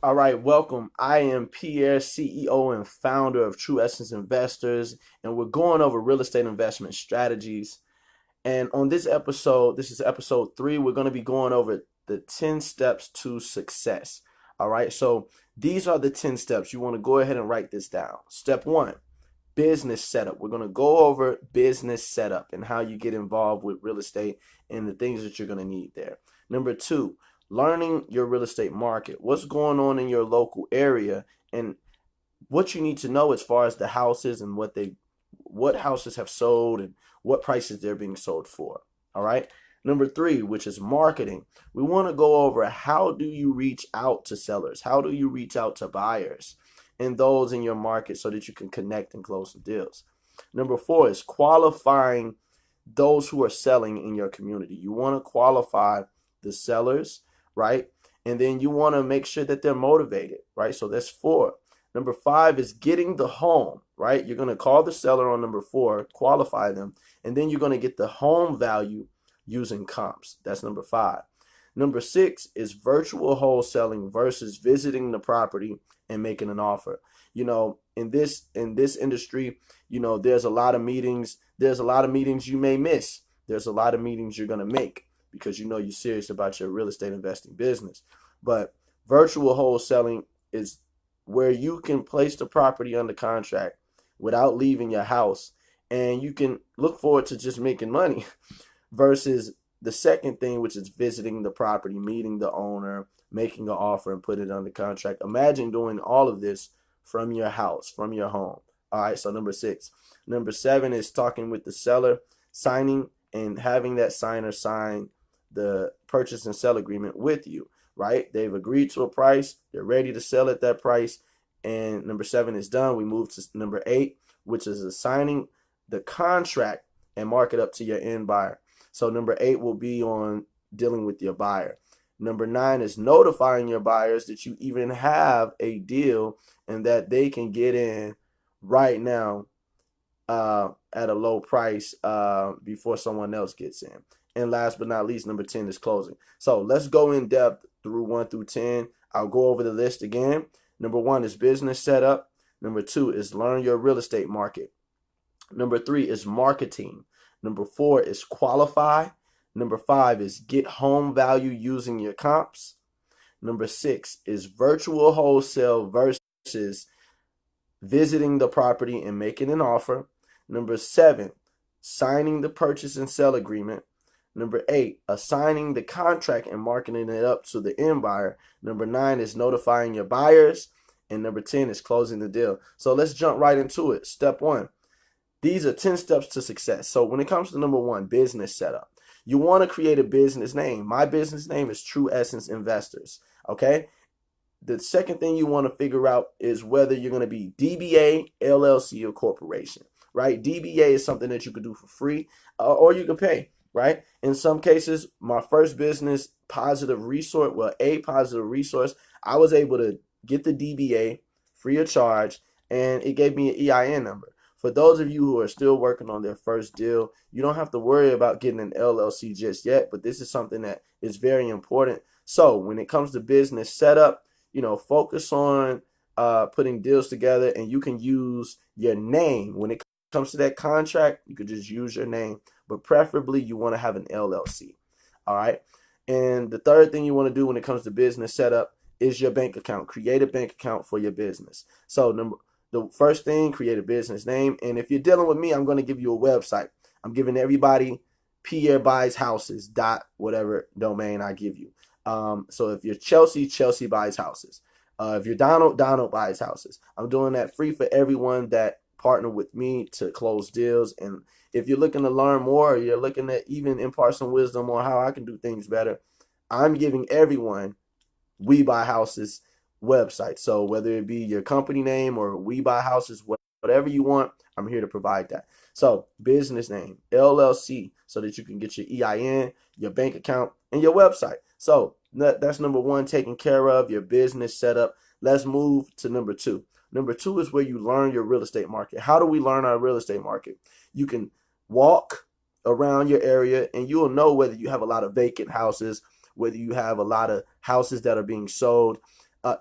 All right, welcome. I am Pierre, CEO and founder of True Essence Investors, and we're going over real estate investment strategies. And on this episode, this is episode 3, we're going to be going over the 10 steps to success. All right, so these are the 10 steps. You want to go ahead and write this down. Step 1, business setup. We're going to go over business setup and how you get involved with real estate and the things that you're going to need there. Number 2, learning your real estate market. What's going on in your local area and what you need to know as far as the houses and what houses have sold and what prices they're being sold for. All right. Number 3, which is marketing. We want to go over how do you reach out to sellers? How do you reach out to buyers and those in your market so that you can connect and close some deals? Number 4 is qualifying those who are selling in your community. You want to qualify the sellers, right? And then you want to make sure that they're motivated, right? So that's 4. Number 5 is getting the home, right? You're going to call the seller on number 4, qualify them, and then you're going to get the home value using comps. That's number 5. Number 6 is virtual wholesaling versus visiting the property and making an offer. In this industry, there's a lot of meetings. There's a lot of meetings you may miss. There's a lot of meetings you're going to make because you're serious about your real estate investing business. But virtual wholesaling is where you can place the property under contract without leaving your house, and you can look forward to just making money versus the second thing, which is visiting the property, meeting the owner, making an offer, and put it under contract. Imagine doing all of this from your house, from your home. All right, so number 6. Number 7 is talking with the seller, signing and having that signer sign the purchase and sell agreement with you, right? They've agreed to a price. They're ready to sell at that price. And number 7 is done. We move to number 8, which is assigning the contract and mark it up to your end buyer. So number 8 will be on dealing with your buyer. Number 9 is notifying your buyers that you even have a deal and that they can get in right now at a low price before someone else gets in. And last but not least, number 10 is closing. So let's go in depth through 1 through 10. I'll go over the list again. Number 1 is business setup. Number 2 is learn your real estate market. Number 3 is marketing. Number 4 is qualify. Number 5 is get home value using your comps. Number 6 is virtual wholesale versus visiting the property and making an offer. Number 7, signing the purchase and sell agreement. Number 8, assigning the contract and marketing it up to the end buyer. Number 9 is notifying your buyers. And number 10 is closing the deal. So let's jump right into it. Step 1. These are 10 steps to success. So when it comes to number 1, business setup, you want to create a business name. My business name is True Essence Investors. Okay. The second thing you want to figure out is whether you're going to be DBA, LLC, or corporation, right? DBA is something that you can do for free or you can pay. Right? In some cases, my first business, a positive resource, I was able to get the DBA free of charge, and it gave me an EIN number. For those of you who are still working on their first deal, you don't have to worry about getting an LLC just yet, but this is something that is very important. So when it comes to business setup, focus on putting deals together, and you can use your name. When it comes to that contract, you could just use your name, but preferably you want to have an LLC. All right. And the third thing you want to do when it comes to business setup is your bank account. Create a bank account for your business. So the first thing, create a business name. And if you're dealing with me, I'm going to give you a website. I'm giving everybody Pierre buys houses whatever domain I give you. So if you're Chelsea buys houses. If you're Donald buys houses. I'm doing that free for everyone that partner with me to close deals. And if you're looking to learn more, or you're looking at even impart some wisdom on how I can do things better, I'm giving everyone We Buy Houses website. So whether it be your company name or We Buy Houses, whatever you want, I'm here to provide that. So business name, LLC, so that you can get your EIN, your bank account, and your website. So that's number 1, taken care of, your business setup. Let's move to number 2. Number 2 is where you learn your real estate market. How do we learn our real estate market? You can walk around your area and you'll know whether you have a lot of vacant houses, whether you have a lot of houses that are being sold.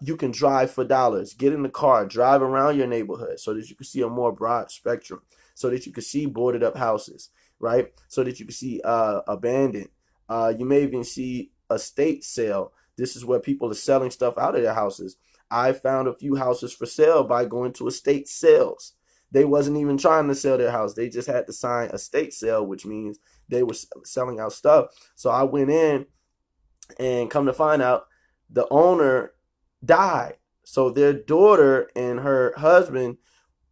You can drive for dollars. Get in the car, drive around your neighborhood so that you can see a more broad spectrum, so that you can see boarded up houses, right? So that you can see abandoned. You may even see estate sale. This is where people are selling stuff out of their houses. I found a few houses for sale by going to estate sales. They wasn't even trying to sell their house. They just had to sign a estate sale, which means they were selling out stuff. So I went in, and come to find out, the owner died. So their daughter and her husband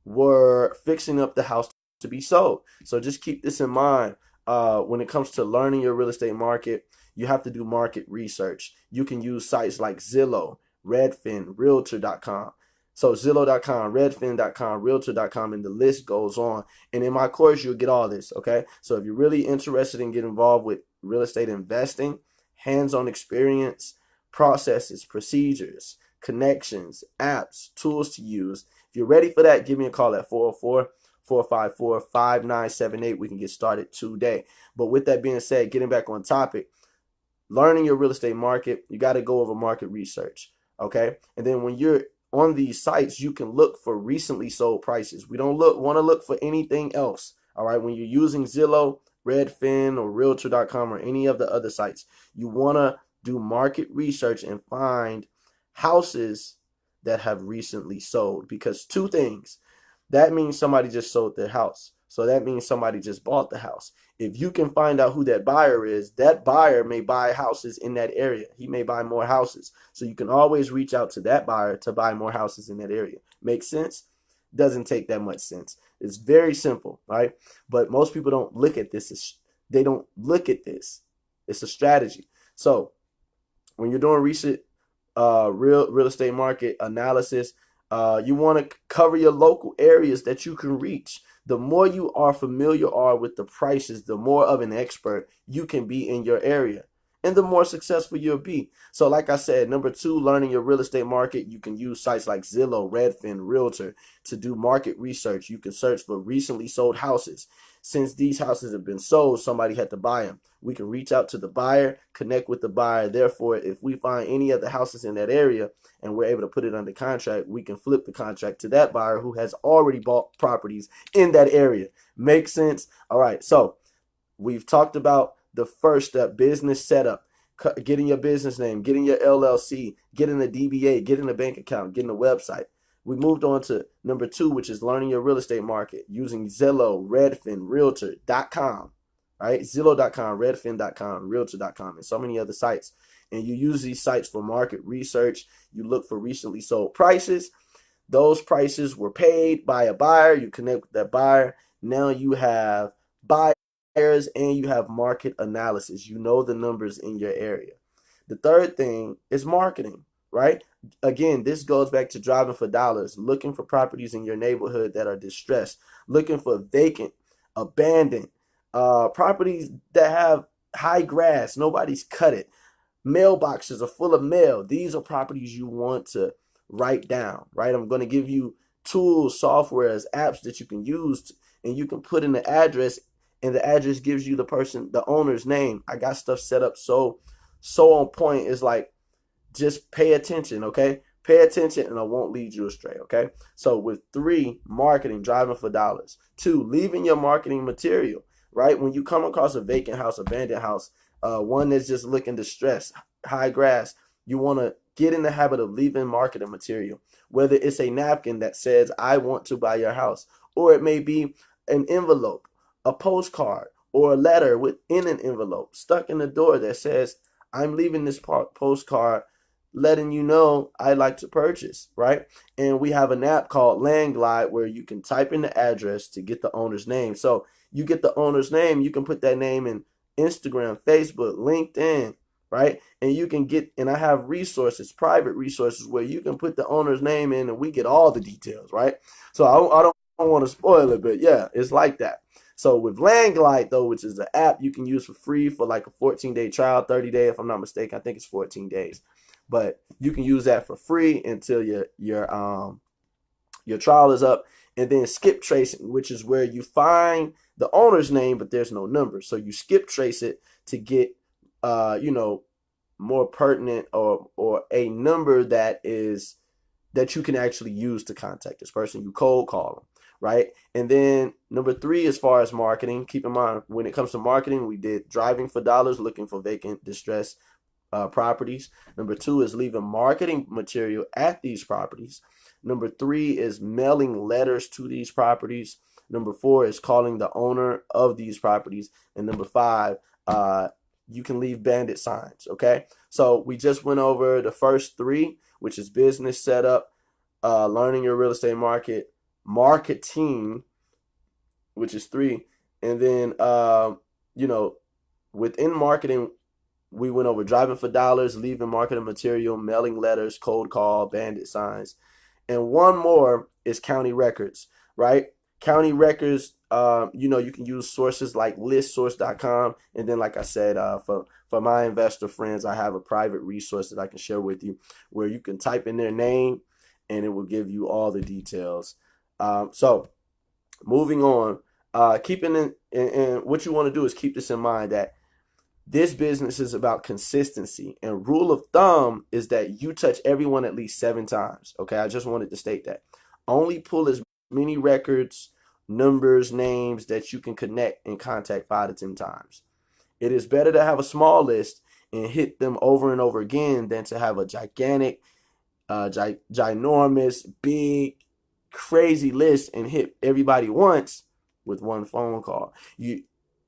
were fixing up the house to be sold. So just keep this in mind. When it comes to learning your real estate market, you have to do market research. You can use sites like Zillow, Redfin, Realtor.com. So Zillow.com, Redfin.com, Realtor.com, and the list goes on. And in my course, you'll get all this, okay? So if you're really interested in getting involved with real estate investing, hands-on experience, processes, procedures, connections, apps, tools to use. If you're ready for that, give me a call at 404-454-5978. We can get started today. But with that being said, getting back on topic, learning your real estate market, you got to go over market research, okay? And then when you're on these sites, you can look for recently sold prices. We don't want to look for anything else, all right? When you're using Zillow, Redfin, or Realtor.com, or any of the other sites, you want to do market research and find houses that have recently sold, because two things. That means somebody just sold their house. So that means somebody just bought the house. If you can find out who that buyer is, that buyer may buy houses in that area. He may buy more houses. So you can always reach out to that buyer to buy more houses in that area. Make sense? Doesn't take that much sense. It's very simple, right? But most people don't look at this. They don't look at this. It's a strategy. So when you're doing recent real estate market analysis, you want to cover your local areas that you can reach. The more you are familiar with the prices, the more of an expert you can be in your area, and the more successful you'll be. So like I said, number 2, learning your real estate market, you can use sites like Zillow, Redfin, Realtor to do market research. You can search for recently sold houses. Since these houses have been sold, somebody had to buy them. We can reach out to the buyer, connect with the buyer. Therefore, if we find any of the houses in that area and we're able to put it under contract, we can flip the contract to that buyer who has already bought properties in that area. Make sense? All right. So we've talked about the first step, business setup, getting your business name, getting your LLC, getting a DBA, getting a bank account, getting a website. We moved on to number 2, which is learning your real estate market using Zillow, Redfin, Realtor.com, right? Zillow.com, Redfin.com, Realtor.com, and so many other sites. And you use these sites for market research. You look for recently sold prices. Those prices were paid by a buyer. You connect with that buyer. Now you have buyers and you have market analysis. You know the numbers in your area. The third thing is marketing, right? Again, this goes back to driving for dollars, looking for properties in your neighborhood that are distressed, looking for vacant, abandoned, properties that have high grass, nobody's cut it. Mailboxes are full of mail. These are properties you want to write down, right? I'm going to give you tools, softwares, apps that you can use, and you can put in the address, and the address gives you the owner's name. I got stuff set up so on point. It's like, just pay attention, okay? Pay attention and I won't lead you astray, okay? So with 3, marketing, driving for dollars. 2, leaving your marketing material, right? When you come across a vacant house, abandoned house, one that's just looking distressed, high grass, you want to get in the habit of leaving marketing material, whether it's a napkin that says, I want to buy your house, or it may be an envelope, a postcard, or a letter within an envelope stuck in the door that says, I'm leaving this postcard letting you know I'd like to purchase, right? And we have an app called Land Glide where you can type in the address to get the owner's name. So you get the owner's name, you can put that name in Instagram, Facebook, LinkedIn, right? And you can get, and I have resources, private resources where you can put the owner's name in and we get all the details, right? So I don't want to spoil it, but yeah, it's like that. So with Land Glide though, which is the app you can use for free for like a 14-day trial, 30-day if I'm not mistaken, I think it's 14 days. But you can use that for free until your trial is up. And then skip tracing, which is where you find the owner's name, but there's no number. So you skip trace it to get, more pertinent, or a number that you can actually use to contact this person. You cold call them, right? And then number 3, as far as marketing, keep in mind when it comes to marketing, we did driving for dollars, looking for vacant, distressed properties. Number 2 is leaving marketing material at these properties. Number 3 is mailing letters to these properties. Number 4 is calling the owner of these properties. And number 5, you can leave bandit signs. Okay, so we just went over the first 3, which is business setup, learning your real estate market, marketing, which is 3, and then within marketing, we went over driving for dollars, leaving marketing material, mailing letters, cold call, bandit signs. And one more is county records, right? County records, you can use sources like listsource.com. And then, like I said, for my investor friends, I have a private resource that I can share with you where you can type in their name and it will give you all the details. So moving on, keeping in, and what you want to do is keep this in mind, that this business is about consistency, and rule of thumb is that you touch everyone at least 7 times. Okay, I just wanted to state that. Only pull as many records, numbers, names that you can connect and contact 5 to 10 times. It is better to have a small list and hit them over and over again than to have a gigantic, ginormous, big, crazy list and hit everybody once with one phone call.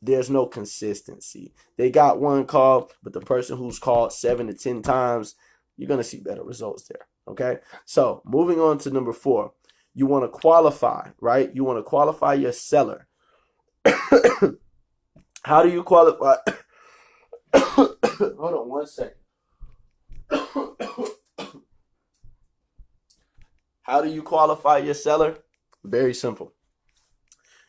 There's no consistency. They got one call, but the person who's called 7 to 10 times, you're going to see better results there. Okay, so moving on to number 4, you want to qualify, right? You want to qualify your seller. How do you qualify? Hold on one second. How do you qualify your seller? Very simple.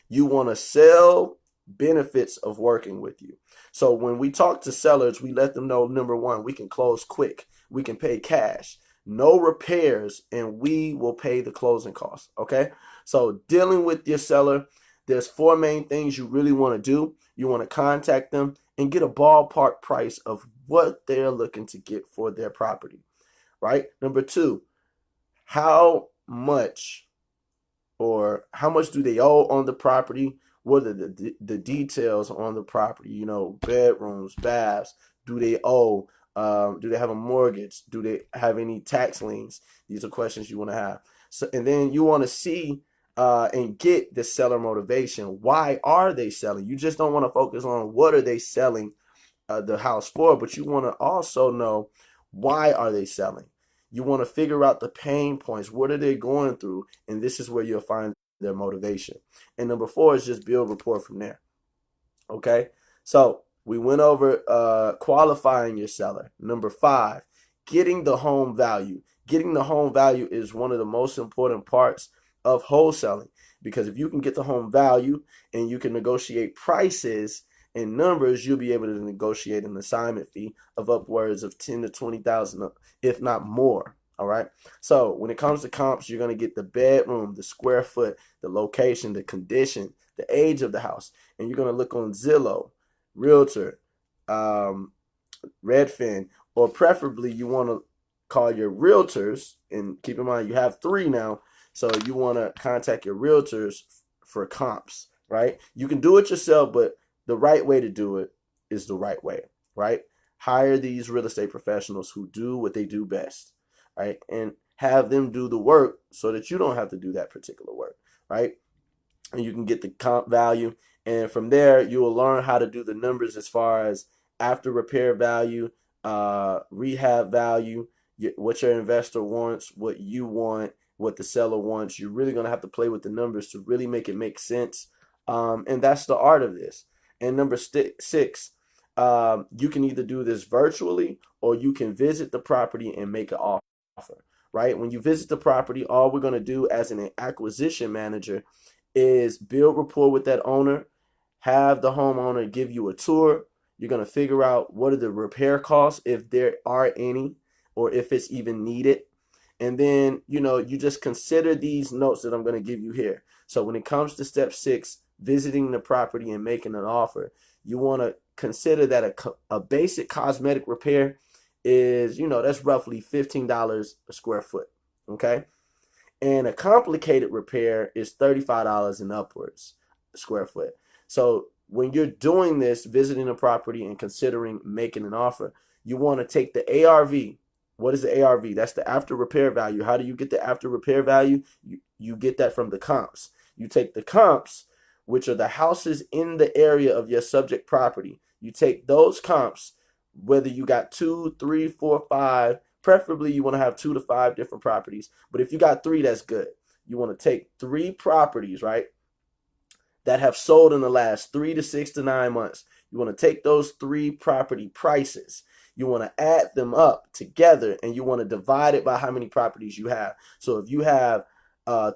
You want to sell benefits of working with you. So when we talk to sellers, we let them know, number 1, we can close quick. We can pay cash, no repairs, and we will pay the closing costs. Okay, so dealing with your seller, there's 4 main things you really want to do. You want to contact them and get a ballpark price of what they're looking to get for their property, right? Number 2, how much do they owe on the property? What are the details on the property? Bedrooms, baths. Do they owe? Do they have a mortgage? Do they have any tax liens? These are questions you want to have. So, and then you want to see and get the seller motivation. Why are they selling? You just don't want to focus on what are they selling the house for, but you want to also know, why are they selling? You want to figure out the pain points. What are they going through? And this is where you'll find their motivation. And number 4 is just build rapport from there. Okay, so we went over qualifying your seller. Number 5, getting the home value. Getting the home value is one of the most important parts of wholesaling, because if you can get the home value and you can negotiate prices and numbers, you'll be able to negotiate an assignment fee of upwards of 10 to 20,000, if not more. All right. So when it comes to comps, you're going to get the bedroom, the square foot, the location, the condition, the age of the house. And you're going to look on Zillow, Realtor, Redfin, or preferably you want to call your realtors. And keep in mind, you have 3 now. So you want to contact your realtors for comps, right? You can do it yourself, but the right way to do it is the right way, right? Hire these real estate professionals who do what they do best. Right, and have them do the work so that you don't have to do that particular work, right? And you can get the comp value, and from there you will learn how to do the numbers as far as after repair value, rehab value, what your investor wants, what you want, what the seller wants. You're really going to have to play with the numbers to really make it make sense, and that's the art of this. And number 6, you can either do this virtually or you can visit the property and make an offer. Right? When you visit the property, all we're going to do as an acquisition manager is build rapport with that owner, have the homeowner give you a tour. You're going to figure out what are the repair costs, if there are any, or if it's even needed. And then, you just consider these notes that I'm going to give you here. So when it comes to step 6, visiting the property and making an offer, you want to consider that a basic cosmetic repair is, that's roughly $15 a square foot. Okay. And a complicated repair is $35 and upwards a square foot. So when you're doing this, visiting a property and considering making an offer, you want to take the ARV. What is the ARV? That's the after repair value. How do you get the after repair value? You get that from the comps. You take the comps, which are the houses in the area of your subject property. You take those comps, whether you got 2, 3, 4, 5. Preferably, you want to have 2 to 5 different properties. But if you got 3, that's good. You want to take 3 properties, right, that have sold in the last 3 to 6 to 9 months. You want to take those 3 property prices. You want to add them up together, and you want to divide it by how many properties you have. So if you have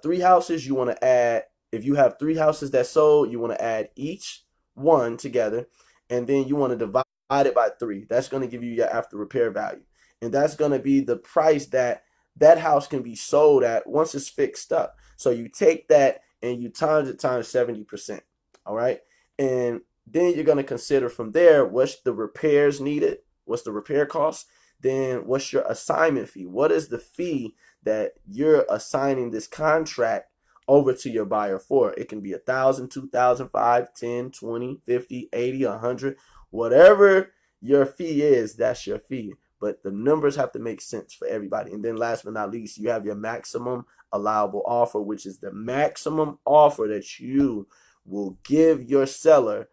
3 houses, you want to add, if you have 3 houses that sold, you want to add each one together, and then you want to divide it by 3. That's going to give you your after repair value. And that's going to be the price that that house can be sold at once it's fixed up. So you take that and you times it times 70%. All right. And then you're going to consider from there, what's the repairs needed? What's the repair cost? Then what's your assignment fee? What is the fee that you're assigning this contract over to your buyer for? It can be $1,000, $2,000, $5,000, $10,000, $20,000, $50,000, $80,000, $100,000, whatever your fee is, that's your fee. But the numbers have to make sense for everybody. And then last but not least, you have your maximum allowable offer, which is the maximum offer that you will give your seller.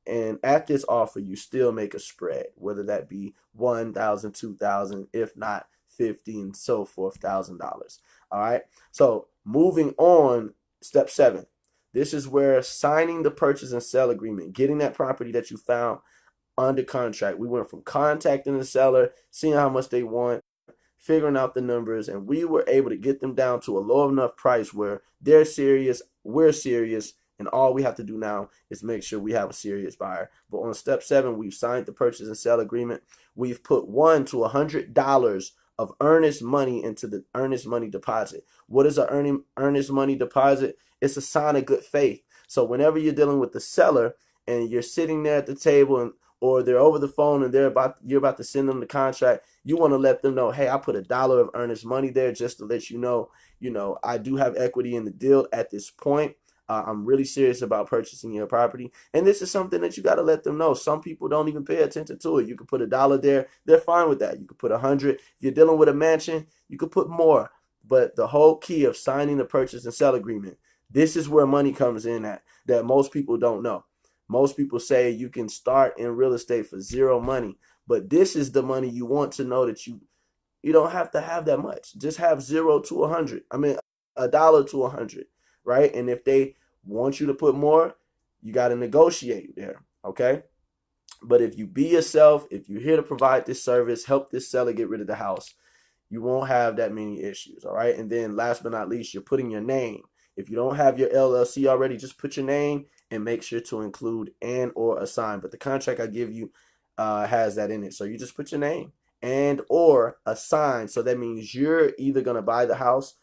And at this offer, you still make a spread, whether that be $1,000, $2,000, if not $50,000 and so forth, $1,000. All right. So moving on, step 7. This is where signing the purchase and sale agreement, getting that property that you found under contract. We went from contacting the seller, seeing how much they want, figuring out the numbers, and we were able to get them down to a low enough price where they're serious, we're serious, and all we have to do now is make sure we have a serious buyer. But on step 7, we've signed the purchase and sale agreement. We've put $1 to $100 of earnest money into the earnest money deposit. What is an earnest money deposit? It's a sign of good faith. So whenever you're dealing with the seller and you're sitting there at the table or they're over the phone and you're about to send them the contract, you want to let them know, hey, I put $1 of earnest money there just to let you know, I do have equity in the deal at this point. I'm really serious about purchasing your property. And this is something that you got to let them know. Some people don't even pay attention to it. You can put $1 there. They're fine with that. You could put 100. If you're dealing with a mansion, you could put more. But the whole key of signing the purchase and sale agreement, this is where money comes in at that most people don't know. Most people say you can start in real estate for zero money, but this is the money you want to know that you don't have to have that much. Just have 0 to 100. I mean, $1 to 100, right? And if they want you to put more, you got to negotiate there, okay? But if you be yourself, if you're here to provide this service, help this seller get rid of the house, you won't have that many issues, all right? And then last but not least, you're putting your name. If you don't have your LLC already, just put your name and make sure to include and or assign. But the contract I give you has that in it. So you just put your name and or assign. So that means you're either going to buy the house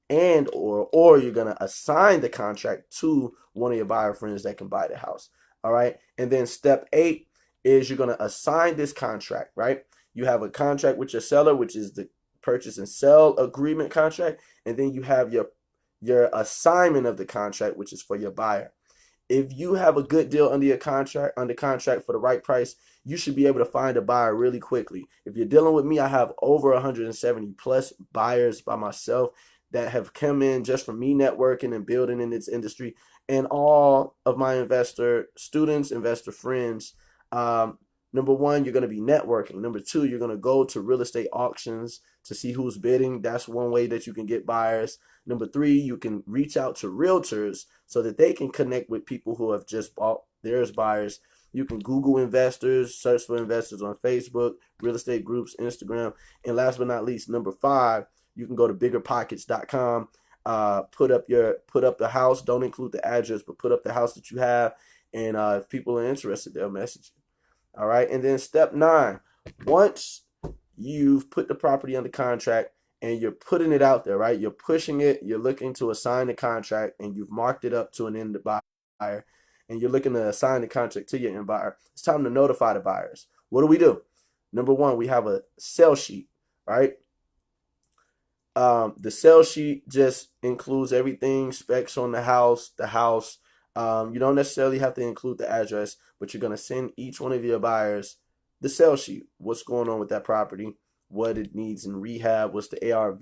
and or you're going to assign the contract to one of your buyer friends that can buy the house. All right. And then step 8 is you're going to assign this contract, right? You have a contract with your seller, which is the purchase and sell agreement contract. And then you have your assignment of the contract, which is for your buyer. If you have a good deal under contract for the right price, you should be able to find a buyer really quickly. If you're dealing with me, I have over 170 plus buyers by myself that have come in just from me networking and building in this industry. And all of my investor students, investor friends, number 1, you're going to be networking. Number 2, you're going to go to real estate auctions to see who's bidding. That's one way that you can get buyers. Number 3, you can reach out to realtors so that they can connect with people who have just bought theirs buyers. You can Google investors, search for investors on Facebook, real estate groups, Instagram. And last but not least, number 5, you can go to biggerpockets.com. Put up the house. Don't include the address, but put up the house that you have. And if people are interested, they'll message you. All right. And then step 9, once you've put the property under contract and you're putting it out there, right? You're pushing it. You're looking to assign the contract and you've marked it up to an end buyer and you're looking to assign the contract to your end buyer. It's time to notify the buyers. What do? Number one, we have a sell sheet, right? The sell sheet just includes everything, specs on the house, you don't necessarily have to include the address, but you're going to send each one of your buyers the sell sheet. What's going on with that property, what it needs in rehab, what's the ARV,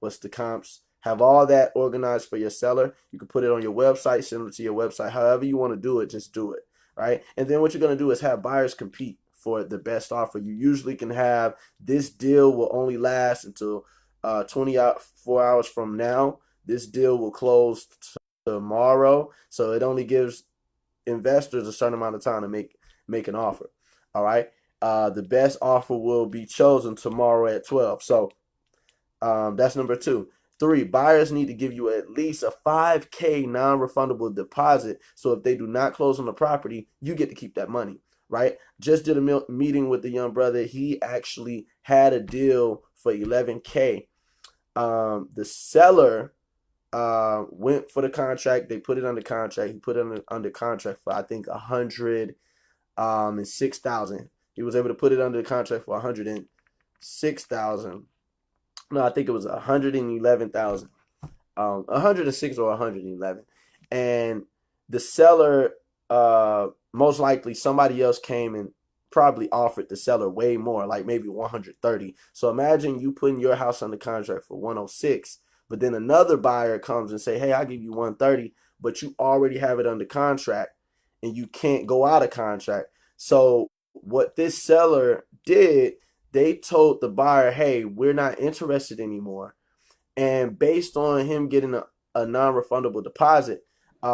what's the comps. Have all that organized for your seller. You can put it on your website, send it to your website. However you want to do it, just do it, right? And then what you're going to do is have buyers compete for the best offer. You usually can have this deal will only last until 24 hours from now. This deal will close tomorrow, so it only gives investors a certain amount of time to make an offer. All right. The best offer will be chosen tomorrow at 12. So that's number 2. 3, buyers need to give you at least a $5,000 non-refundable deposit. So if they do not close on the property, you get to keep that money, right? Just did a meeting with the young brother. He actually had a deal for $11,000. The seller went for the contract. They put it under contract. He put it under contract for, I think, $106,000. He was able to put it under the contract for $106,000. No, I think it was $111,000. 106 or 111. And the seller, most likely somebody else came and probably offered the seller way more, like maybe 130. So imagine you putting your house under contract for 106, but then another buyer comes and say, hey, I'll give you 130, but you already have it under contract and you can't go out of contract. So what this seller did, they told the buyer, hey, we're not interested anymore. And based on him getting a non-refundable deposit, he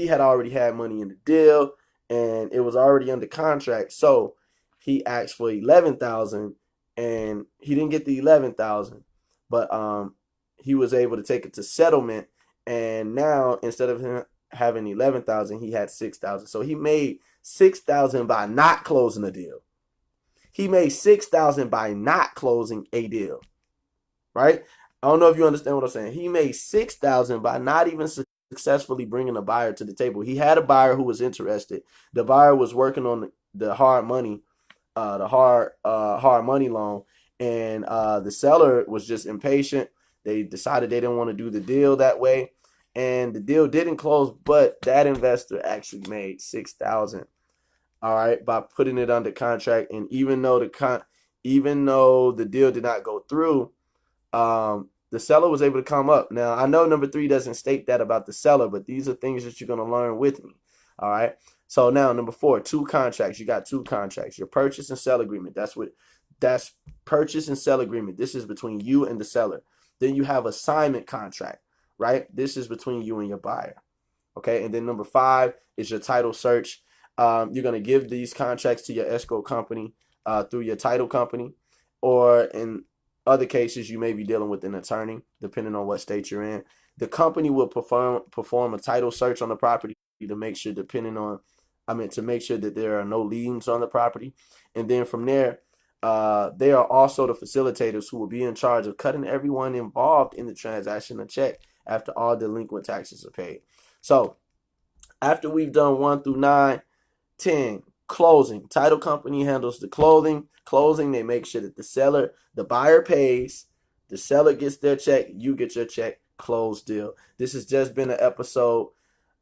had already had money in the deal and it was already under contract. So he asked for $11,000 and he didn't get the $11,000, but he was able to take it to settlement. And now instead of him having $11,000, he had $6,000. So he made $6,000 by not closing the deal. He made $6,000 by not closing a deal, right? I don't know if you understand what I'm saying. He made $6,000 by not even successfully bringing a buyer to the table. He had a buyer who was interested. The buyer was working on the hard money, hard money loan, and the seller was just impatient. They decided they didn't want to do the deal that way, and the deal didn't close. But that investor actually made $6,000. All right, by putting it under contract, and even though the deal did not go through, the seller was able to come up. Now, I know number 3 doesn't state that about the seller, but these are things that you're going to learn with me. All right. So now number 4, 2 contracts. You got 2 contracts. Your purchase and sell agreement. That's purchase and sell agreement. This is between you and the seller. Then you have assignment contract, right? This is between you and your buyer. Okay. And then number 5 is your title search. You're going to give these contracts to your escrow company through your title company, or in other cases, you may be dealing with an attorney, depending on what state you're in. The company will perform a title search on the property to make sure, to make sure that there are no liens on the property. And then from there, they are also the facilitators who will be in charge of cutting everyone involved in the transaction a check after all delinquent taxes are paid. So after we've done 1 through 9, 10, closing. Title company handles the closing. They make sure that the buyer pays, the seller gets their check, you get your check, closed deal. This has just been an episode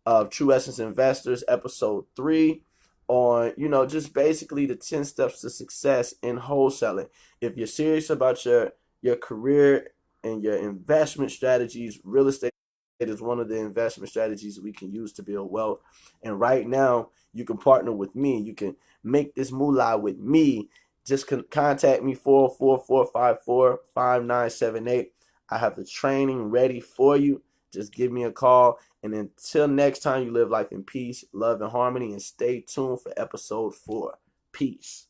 of True Essence Investors, episode 3, on, just basically the 10 steps to success in wholesaling. If you're serious about your career and your investment strategies, real estate is one of the investment strategies we can use to build wealth. And right now, you can partner with me. You can make this moolah with me. Just contact me, 444-545-5978. I have the training ready for you. Just give me a call. And until next time, you live life in peace, love, and harmony. And stay tuned for episode 4. Peace.